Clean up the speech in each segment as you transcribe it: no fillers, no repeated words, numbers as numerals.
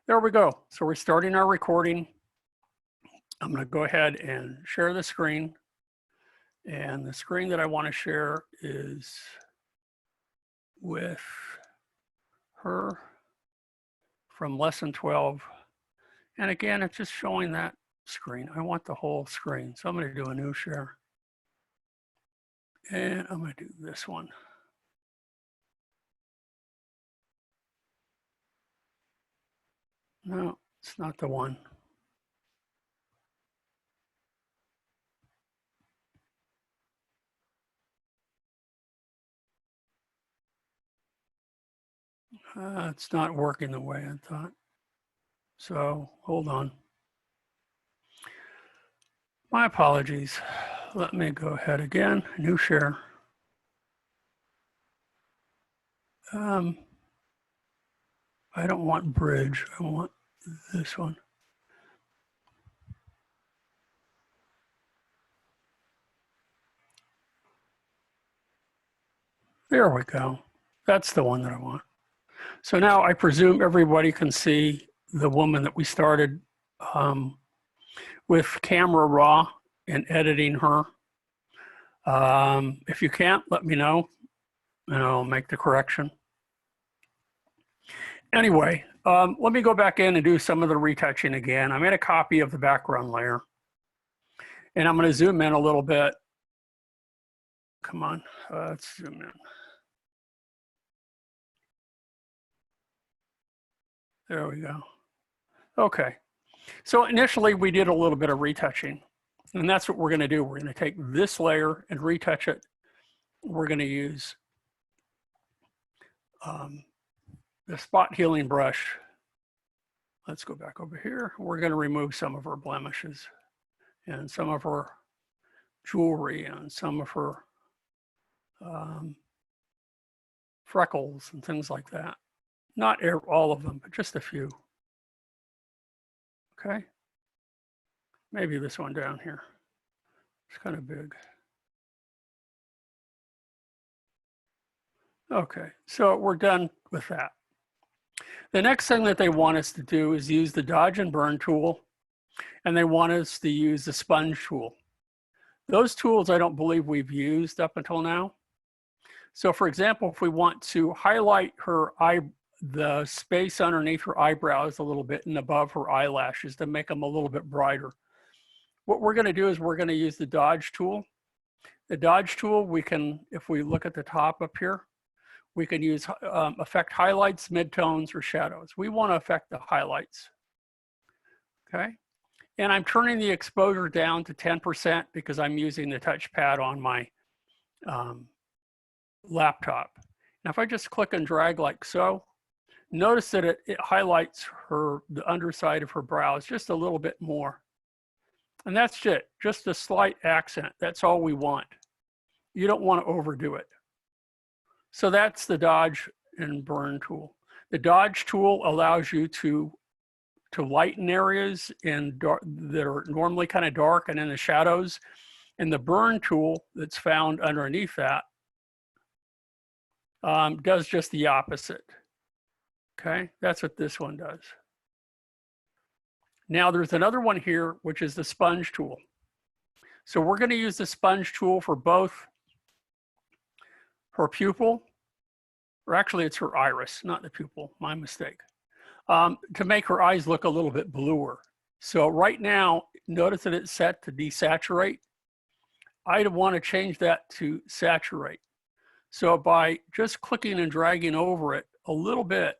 There we go. So we're starting our recording. I'm going to go ahead and share the screen. And the screen that I want to share is with her from lesson 12. And again, it's just showing that screen. I want the whole screen. So I'm going to do a new share. And I'm going to do this one. No, it's not the one. It's not working the way I thought. So hold on. My apologies. Let me go ahead again, new share. I don't want bridge, I want this one. There we go. That's the one that I want. So now I presume everybody can see the woman that we started with Camera Raw and editing her. If you can't, let me know and I'll make the correction. Anyway, let me go back in and do some of the retouching again. I made a copy of the background layer and I'm going to zoom in a little bit. Come on, let's zoom in. There we go. Okay, so initially we did a little bit of retouching, and that's what we're going to do. We're going to take this layer and retouch it. We're going to use the spot healing brush. Let's go back over here. We're going to remove some of her blemishes and some of her jewelry and some of her freckles and things like that. Not all of them, but just a few. Okay. Maybe this one down here. It's kind of big. Okay, so we're done with that. The next thing that they want us to do is use the dodge and burn tool, and they want us to use the sponge tool. Those tools I don't believe we've used up until now. So for example, if we want to highlight her the space underneath her eyebrows a little bit and above her eyelashes to make them a little bit brighter, what we're going to do is we're going to use the dodge tool. The dodge tool, we can, if we look at the top up here, we can use affect highlights, midtones, or shadows. We want to affect the highlights. Okay. And I'm turning the exposure down to 10% because I'm using the touchpad on my laptop. Now, if I just click and drag like so, notice that it highlights the underside of her brows just a little bit more. And that's it, just a slight accent. That's all we want. You don't want to overdo it. So that's the dodge and burn tool. The dodge tool allows you to lighten areas that are normally kind of dark and in the shadows. And the burn tool that's found underneath that does just the opposite. Okay, that's what this one does. Now there's another one here, which is the sponge tool. So we're going to use the sponge tool for both her pupil, or actually it's her iris, not the pupil, my mistake, to make her eyes look a little bit bluer. So right now, notice that it's set to desaturate. I want to change that to saturate. So by just clicking and dragging over it a little bit,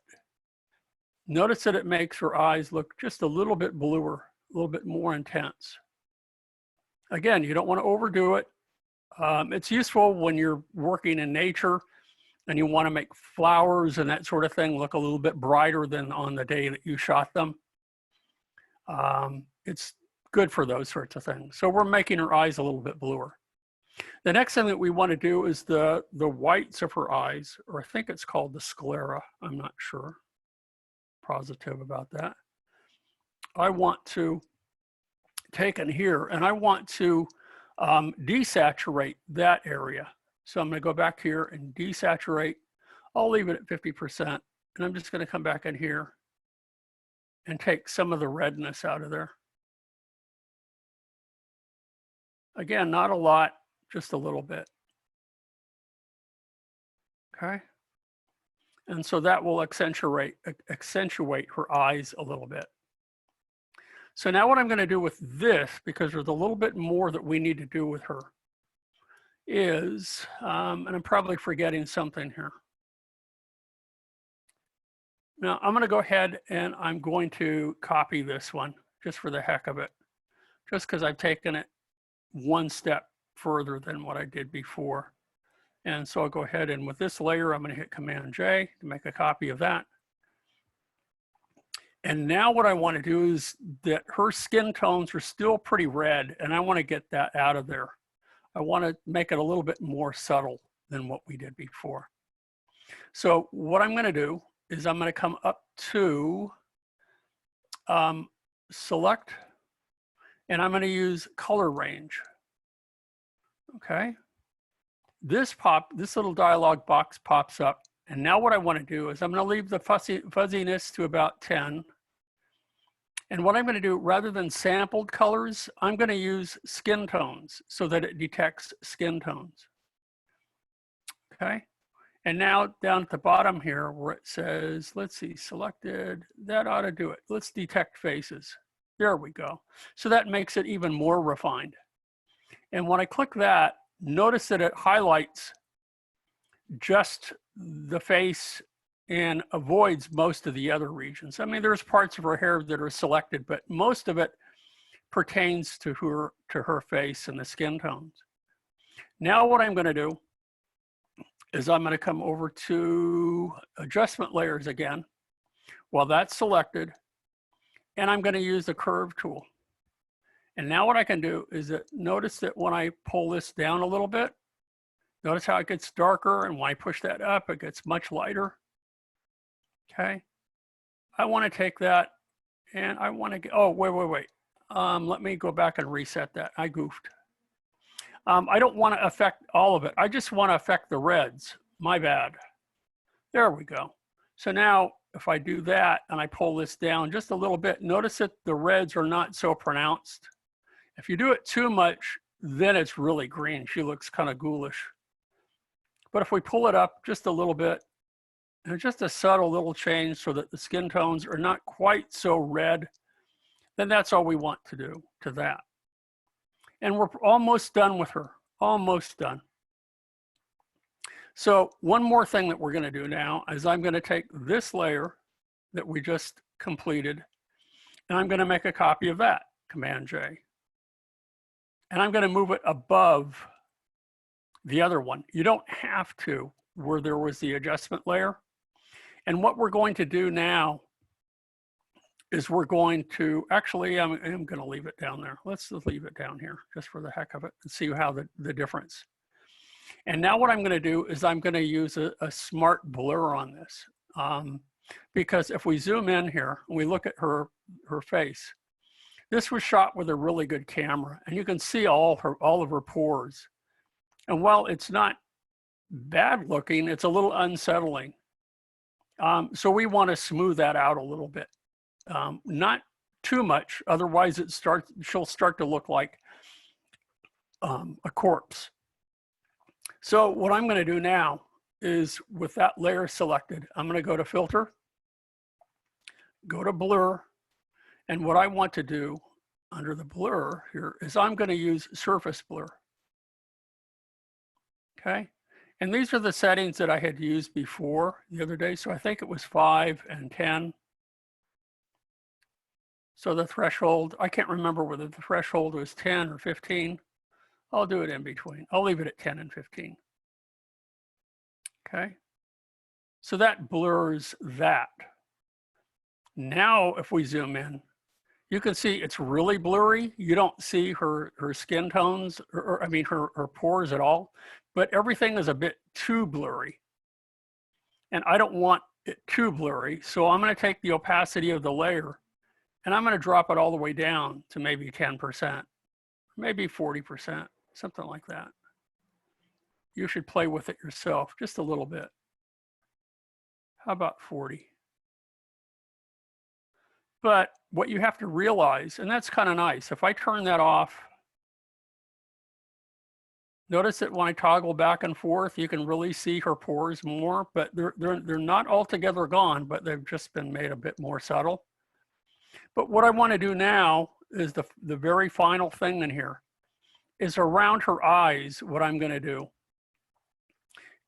notice that it makes her eyes look just a little bit bluer, a little bit more intense. Again, you don't want to overdo it. It's useful when you're working in nature and you want to make flowers and that sort of thing look a little bit brighter than on the day that you shot them. It's good for those sorts of things. So we're making her eyes a little bit bluer. The next thing that we want to do is the whites of her eyes, or I think it's called the sclera. I'm not sure, positive about that. I want to take in here and I want to desaturate that area. So I'm going to go back here and desaturate. I'll leave it at 50%. And I'm just going to come back in here and take some of the redness out of there. Again, not a lot, just a little bit. Okay. And so that will accentuate her eyes a little bit. So now what I'm going to do with this, because there's a little bit more that we need to do with her, is, and I'm probably forgetting something here. Now I'm going to go ahead and I'm going to copy this one just for the heck of it, just because I've taken it one step further than what I did before. And so I'll go ahead and with this layer, I'm going to hit Command J to make a copy of that. And now what I want to do is that her skin tones are still pretty red, and I want to get that out of there. I want to make it a little bit more subtle than what we did before. So what I'm going to do is I'm going to come up to select, and I'm going to use color range. Okay. This little dialog box pops up. And now what I want to do is I'm going to leave the fuzziness to about 10. And what I'm going to do, rather than sampled colors, I'm going to use skin tones so that it detects skin tones. Okay. And now down at the bottom here where it says, let's see, selected, that ought to do it. Let's detect faces. There we go. So that makes it even more refined. And when I click that, notice that it highlights just the face and avoids most of the other regions. I mean, there's parts of her hair that are selected, but most of it pertains to her face and the skin tones. Now what I'm going to do is I'm going to come over to adjustment layers again. While that's selected, and I'm going to use the curve tool. And now what I can do is that notice that when I pull this down a little bit, notice how it gets darker, and when I push that up, it gets much lighter. Okay. I want to take that and I want to get, oh, wait. Let me go back and reset that. I goofed. I don't want to affect all of it. I just want to affect the reds. My bad. There we go. So now if I do that and I pull this down just a little bit, notice that the reds are not so pronounced. If you do it too much, then it's really green. She looks kind of ghoulish. But if we pull it up just a little bit, and just a subtle little change so that the skin tones are not quite so red, then that's all we want to do to that. And we're almost done with her, almost done. So one more thing that we're going to do now is I'm going to take this layer that we just completed, and I'm going to make a copy of that, Command J. And I'm going to move it above the other one. You don't have to where there was the adjustment layer. And what we're going to do now is we're going to, actually, I'm going to leave it down there. Let's just leave it down here just for the heck of it and see how the difference. And now what I'm going to do is I'm going to use a smart blur on this. Because if we zoom in here and we look at her face, this was shot with a really good camera, and you can see all of her pores. And while it's not bad looking, it's a little unsettling. So we want to smooth that out a little bit, not too much. Otherwise, she'll start to look like a corpse. So what I'm going to do now is, with that layer selected, I'm going to go to Filter, go to Blur, and what I want to do under the blur here is I'm going to use Surface Blur. Okay. And these are the settings that I had used before the other day. So I think it was 5 and 10. So the threshold, I can't remember whether the threshold was 10 or 15. I'll do it in between. I'll leave it at 10 and 15. Okay. So that blurs that. Now, if we zoom in, you can see it's really blurry. You don't see her skin tones, or I mean her pores at all, but everything is a bit too blurry. And I don't want it too blurry. So I'm going to take the opacity of the layer and I'm going to drop it all the way down to maybe 10%, maybe 40%, something like that. You should play with it yourself just a little bit. How about 40? But what you have to realize, and that's kind of nice, if I turn that off, notice that when I toggle back and forth, you can really see her pores more, but they're not altogether gone, but they've just been made a bit more subtle. But what I want to do now is the very final thing in here is around her eyes. What I'm going to do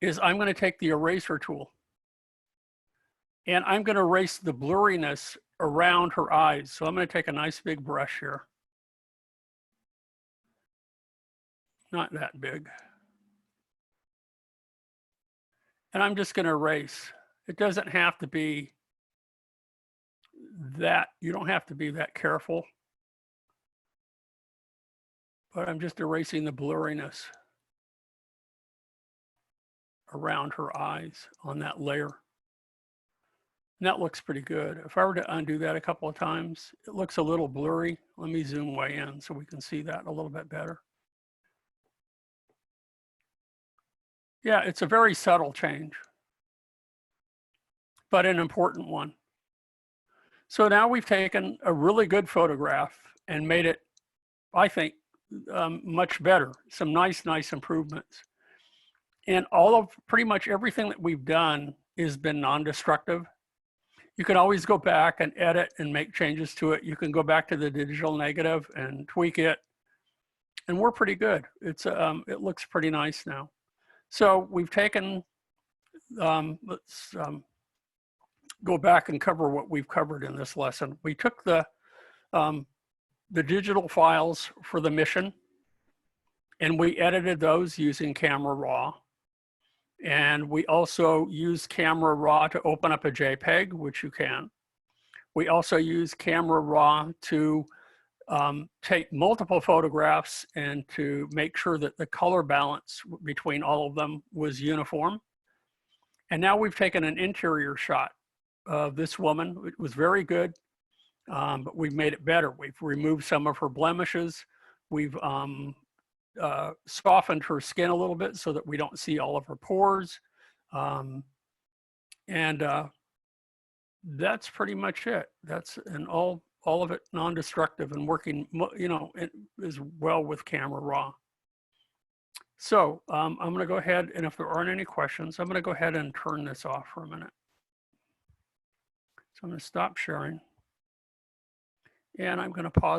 is I'm going to take the eraser tool and I'm going to erase the blurriness around her eyes. So I'm going to take a nice big brush here. Not that big. And I'm just going to erase. It doesn't have to be that, you don't have to be that careful. But I'm just erasing the blurriness around her eyes on that layer. And that looks pretty good. If I were to undo that a couple of times, it looks a little blurry. Let me zoom way in so we can see that a little bit better. Yeah, it's a very subtle change, but an important one. So now we've taken a really good photograph and made it, I think, much better. Some nice improvements. And all of pretty much everything that we've done has been non-destructive. You can always go back and edit and make changes to it. You can go back to the digital negative and tweak it. And we're pretty good. It looks pretty nice now. So we've taken, let's go back and cover what we've covered in this lesson. We took the digital files for the mission and we edited those using Camera Raw. And we also use Camera Raw to open up a JPEG, which you can. We also use Camera Raw to take multiple photographs and to make sure that the color balance between all of them was uniform. And now we've taken an interior shot of this woman. It was very good, but we've made it better. We've removed some of her blemishes. We've softened her skin a little bit so that we don't see all of her pores. That's pretty much it. That's all of it non-destructive and working, you know, as well with Camera Raw. So I'm going to go ahead, and if there aren't any questions, I'm going to go ahead and turn this off for a minute. So I'm going to stop sharing, and I'm going to pause.